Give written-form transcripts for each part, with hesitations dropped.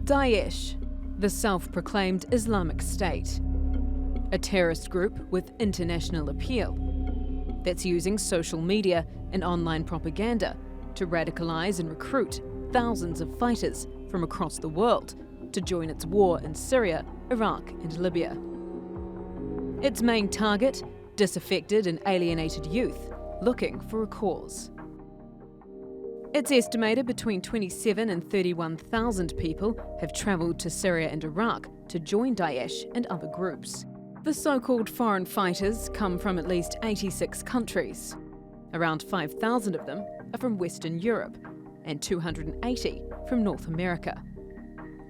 Daesh, the self-proclaimed Islamic State. A terrorist group with international appeal that's using social media and online propaganda to radicalise and recruit thousands of fighters from across the world to join its war in Syria, Iraq and Libya. Its main target, disaffected and alienated youth looking for a cause. It's estimated between 27 and 31,000 people have travelled to Syria and Iraq to join Daesh and other groups. The so-called foreign fighters come from at least 86 countries. Around 5,000 of them are from Western Europe and 280 from North America.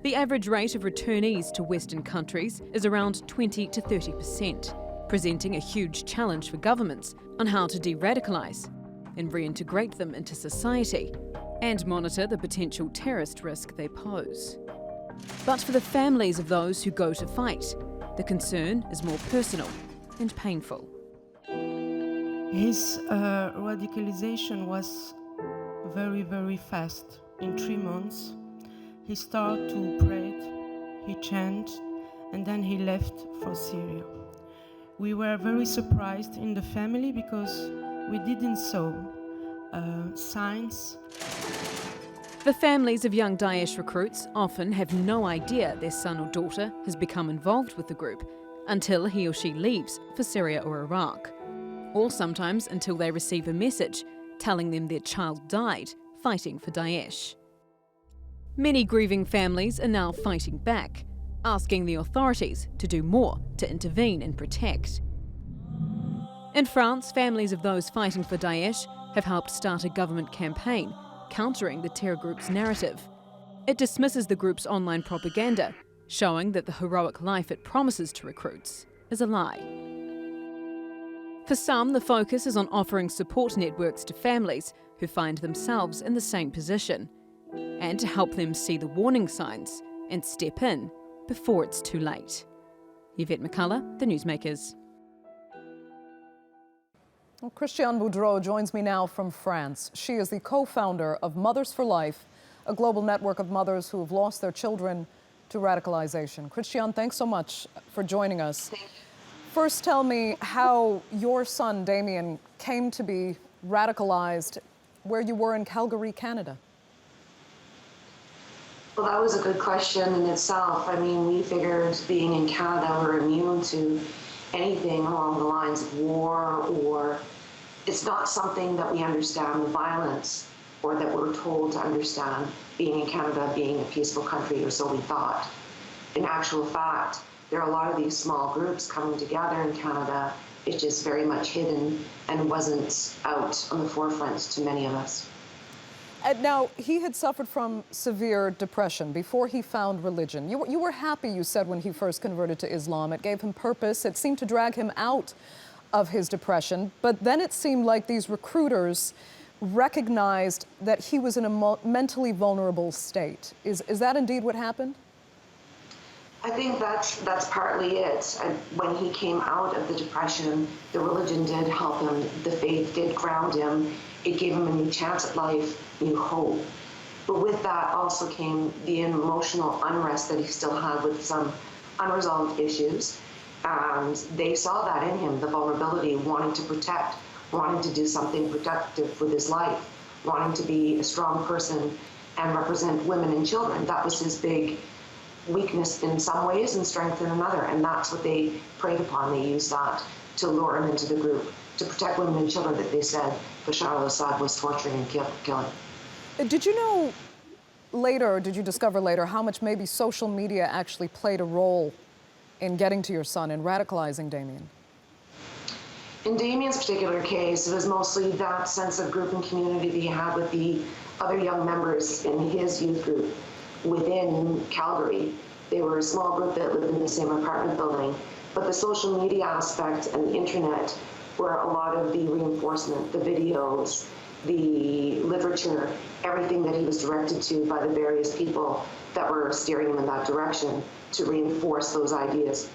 The average rate of returnees to Western countries is around 20 to 30%, presenting a huge challenge for governments on how to de-radicalise and reintegrate them into society and monitor the potential terrorist risk they pose. But for the families of those who go to fight, the concern is more personal and painful. His radicalization was very, very fast. In 3 months, he started to pray, he chanted, and then he left for Syria. We were very surprised in the family because we didn't saw signs. The families of young Daesh recruits often have no idea their son or daughter has become involved with the group until he or she leaves for Syria or Iraq, or sometimes until they receive a message telling them their child died fighting for Daesh. Many grieving families are now fighting back, asking the authorities to do more to intervene and protect. In France, families of those fighting for Daesh have helped start a government campaign countering the terror group's narrative. It dismisses the group's online propaganda, showing that the heroic life it promises to recruits is a lie. For some, the focus is on offering support networks to families who find themselves in the same position, and to help them see the warning signs and step in before it's too late. Yvette McCullough, The Newsmakers. Well, Christiane Boudreau joins me now from France. She is the co-founder of Mothers for Life, a global network of mothers who have lost their children to radicalization. Christiane, thanks so much for joining us. First, tell me how your son, Damien, came to be radicalized where you were in Calgary, Canada. Well, that was a good question in itself. I mean, we figured being in Canada, we're immune to anything along the lines of war, or it's not something that we understand the violence or that we're told to understand being in Canada, being a peaceful country, or so we thought. In actual fact, there are a lot of these small groups coming together in Canada. It's just very much hidden and wasn't out on the forefront to many of us. Now, he had suffered from severe depression before he found religion. You were happy, you said, when he first converted to Islam. It gave him purpose. It seemed to drag him out of his depression. But then it seemed like these recruiters recognized that he was in a mentally vulnerable state. Is that indeed what happened? I think that's partly it. When he came out of the depression, the religion did help him. The faith did ground him. It gave him a new chance at life, new hope. But with that also came the emotional unrest that he still had with some unresolved issues. And they saw that in him, the vulnerability, wanting to protect, wanting to do something productive with his life, wanting to be a strong person and represent women and children. That was his big weakness in some ways and strength in another. And that's what they preyed upon. They used that to lure him into the group, to protect women and children that they said Bashar al-Assad was torturing and killing. Did you know later, or did you discover later, how much maybe social media actually played a role in getting to your son and radicalizing Damien? In Damien's particular case, it was mostly that sense of group and community that he had with the other young members in his youth group within Calgary. They were a small group that lived in the same apartment building. But the social media aspect and the internet were a lot of the reinforcement, the videos, the literature, everything that he was directed to by the various people that were steering him in that direction to reinforce those ideas.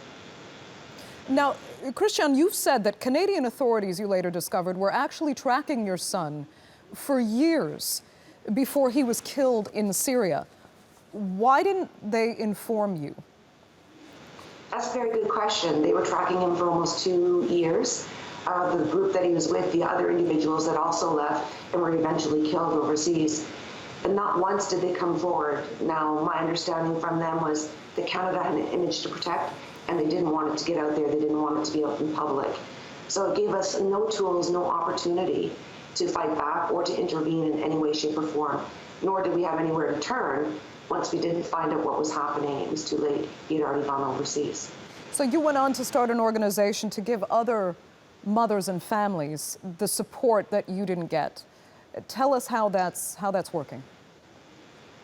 Now, Christiane, you've said that Canadian authorities, you later discovered, were actually tracking your son for years before he was killed in Syria. Why didn't they inform you? That's a very good question. They were tracking him for almost 2 years. The group that he was with, the other individuals that also left and were eventually killed overseas. And not once did they come forward. Now, my understanding from them was that Canada had an image to protect, and they didn't want it to get out there. They didn't want it to be out in public. So it gave us no tools, no opportunity to fight back or to intervene in any way, shape, or form. Nor did we have anywhere to turn. Once we didn't find out what was happening, it was too late. He had already gone overseas. So you went on to start an organization to give other mothers and families the support that you didn't get. Tell us how that's working.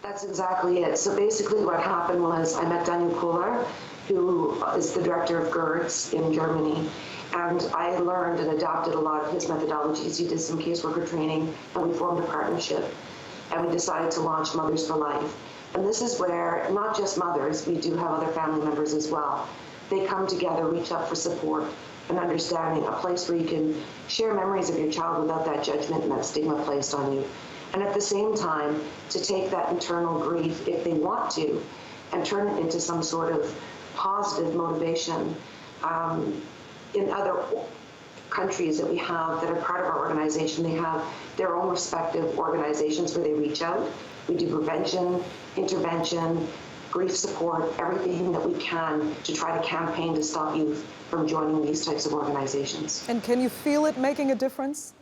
That's exactly it. So basically what happened was I met Daniel Kuhler, who is the director of GERDS in Germany. And I learned and adopted a lot of his methodologies. He did some caseworker training, and we formed a partnership. And we decided to launch Mothers for Life. And this is where not just mothers, we do have other family members as well. They come together, reach out for support and understanding, a place where you can share memories of your child without that judgment and that stigma placed on you. And at the same time, to take that internal grief, if they want to, and turn it into some sort of positive motivation. In other countries that we have that are part of our organization, they have their own respective organizations where they reach out. We do prevention, intervention, grief support, everything that we can to try to campaign to stop youth from joining these types of organizations. And can you feel it making a difference?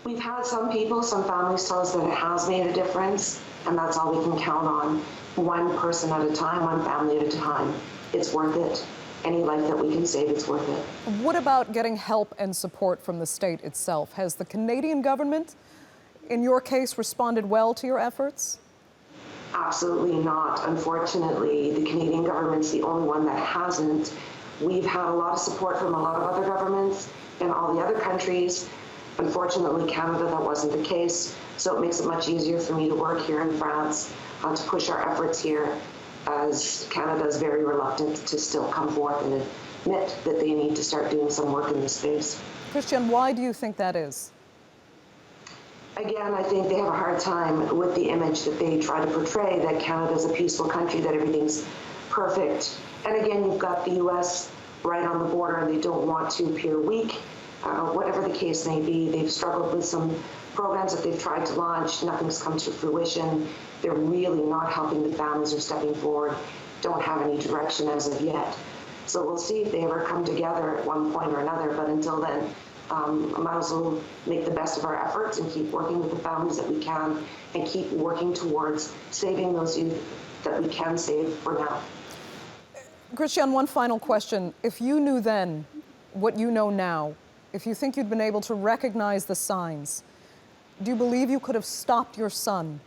We've had some people, some families tell us that it has made a difference, and that's all we can count on. One person at a time, one family at a time. It's worth it. Any life that we can save, it's worth it. What about getting help and support from the state itself? Has the Canadian government, in your case, responded well to your efforts? Absolutely not. Unfortunately, the Canadian government's the only one that hasn't. We've had a lot of support from a lot of other governments in all the other countries. Unfortunately, Canada, that wasn't the case. So it makes it much easier for me to work here in France, to push our efforts here, as Canada is very reluctant to still come forth and admit that they need to start doing some work in this space. Christian, why do you think that is? Again, I think they have a hard time with the image that they try to portray, that Canada is a peaceful country, that everything's perfect. And again, you've got the U.S. right on the border, and they don't want to appear weak. Whatever the case may be, they've struggled with some programs that they've tried to launch. Nothing's come to fruition. They're really not helping the families or stepping forward. Don't have any direction as of yet. So we'll see if they ever come together at one point or another. But until then, I might as well make the best of our efforts and keep working with the families that we can and keep working towards saving those youth that we can save for now. Christian, one final question. If you knew then what you know now, if you think you'd been able to recognize the signs, do you believe you could have stopped your son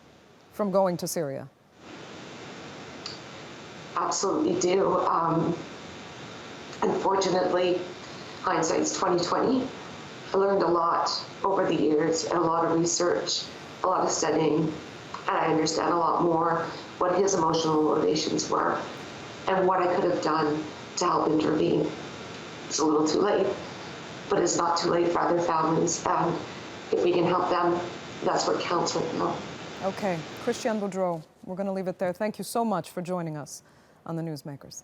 from going to Syria? Absolutely do. Unfortunately, hindsight's 20/20. I learned a lot over the years, and a lot of research, a lot of studying, and I understand a lot more what his emotional motivations were and what I could have done to help intervene. It's a little too late, but it's not too late for other families, and if we can help them, that's what counts right now. Okay, Christian Boudreau, we're going to leave it there. Thank you so much for joining us on the Newsmakers.